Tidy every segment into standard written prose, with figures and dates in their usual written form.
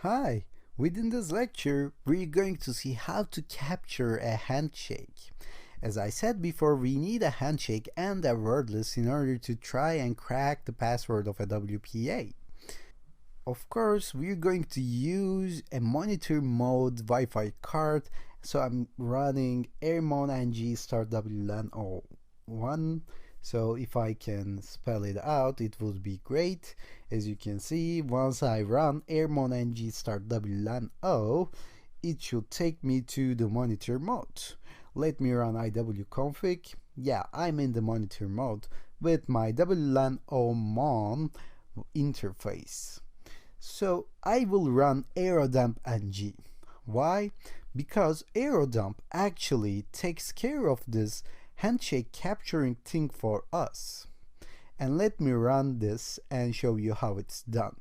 Hi! Within this lecture, we're going to see how to capture a handshake. As I said before, we need a handshake and a wordless in order to try and crack the password of a WPA. Of course, we're going to use a monitor mode Wi-Fi card, so I'm running airmon ng start WLAN01. So if I can spell it out, it would be great. As you can see, once I run airmon ng start WLAN0, it should take me to the monitor mode. Let me run iwconfig. Yeah, I'm in the monitor mode with my WLAN0mon interface. So I will run aerodump ng. Why? Because aerodump actually takes care of this handshake capturing thing for us. And let me run this and show you how it's done.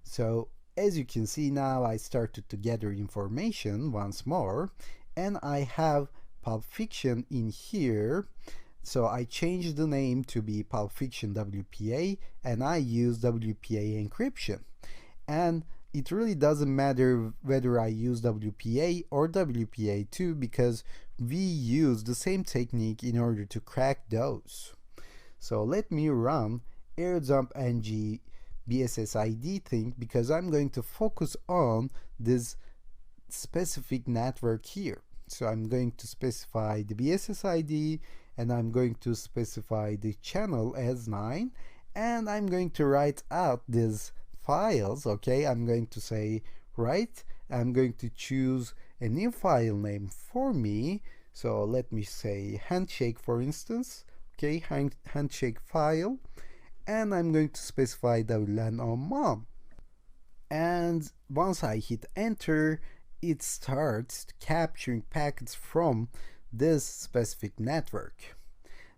So as you can see now, I started to gather information once more, and I have Pulp Fiction in here. So I changed the name to be Pulp Fiction WPA, and I use WPA encryption. And it really doesn't matter whether I use WPA or WPA2 because we use the same technique in order to crack those. So let me run airdump ng BSSID thing because I'm going to focus on this specific network here. So I'm going to specify the BSSID, and I'm going to specify the channel as 9, and I'm going to write out these files. Okay, I'm going to say write. I'm going to choose a new file name for me. So let me say handshake, for instance. Okay, handshake file, and I'm going to specify WLAN0mon. And once I hit enter, it starts capturing packets from this specific network.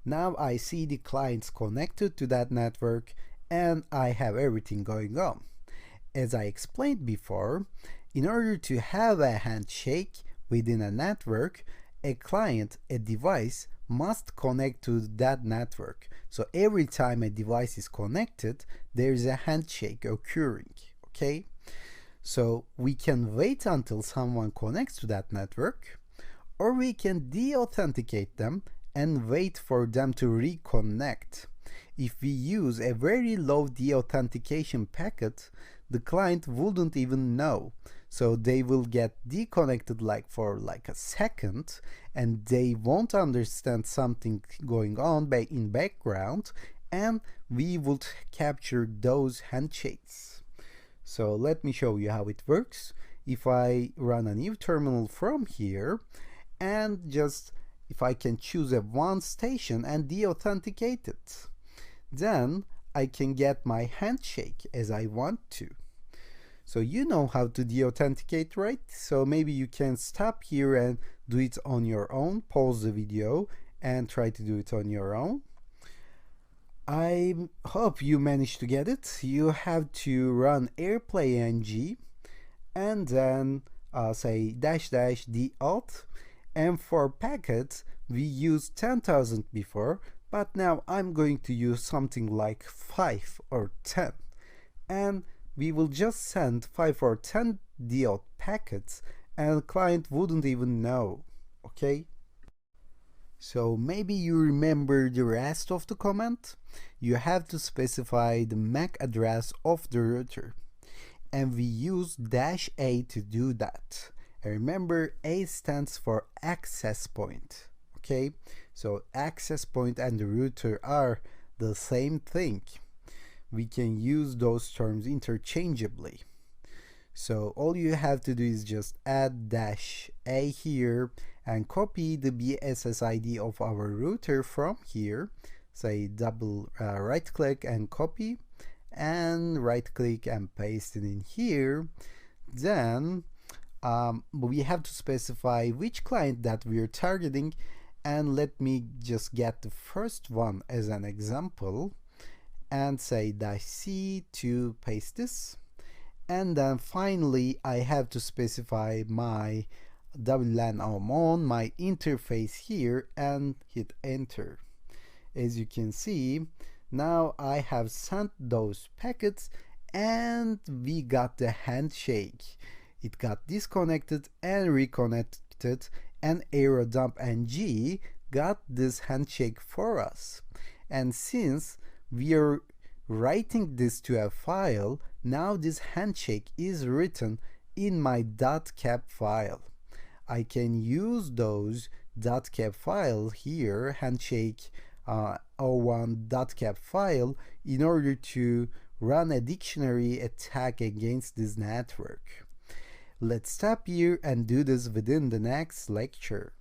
Now I see the clients connected to that network, and I have everything going on. As I explained before, in order to have a handshake within a network, a client, a device, must connect to that network. So every time a device is connected, there is a handshake occurring. Okay? So we can wait until someone connects to that network, or we can de-authenticate them and wait for them to reconnect. If we use a very low de-authentication packet, the client wouldn't even know. So they will get deconnected for a second, and they won't understand something going on in background, and we would capture those handshakes. So let me show you how it works. If I run a new terminal from here, and just if I can choose a one station and de-authenticate it, then I can get my handshake as I want to. So you know how to de-authenticate, right? So maybe you can stop here and do it on your own. Pause the video and try to do it on your own. I hope you managed to get it. You have to run airplay ng and then say --d-alt, and for packets we used 10,000 before, but now I'm going to use something like 5 or 10, and we will just send 5 or 10 d-alt packets, and the client wouldn't even know. Okay? So maybe you remember the rest of the command. You have to specify the MAC address of the router, and we use -a to do that. And remember, A stands for access point. Okay, so access point and the router are the same thing. We can use those terms interchangeably. So all you have to do is just add -a here and copy the BSSID of our router from here. Say double right click and copy, and right click and paste it in here. Then we have to specify which client that we are targeting, and let me just get the first one as an example and say -c to paste this. And then finally I have to specify my WLAN0mon, my interface here, and hit enter. As you can see, now I have sent those packets, and we got the handshake. It got disconnected and reconnected, and arrow dump and G got this handshake for us. And since we are writing this to a file, now this handshake is written in my .cap file. I can use those .cap file here, handshake 01.cap file, in order to run a dictionary attack against this network. Let's stop here and do this within the next lecture.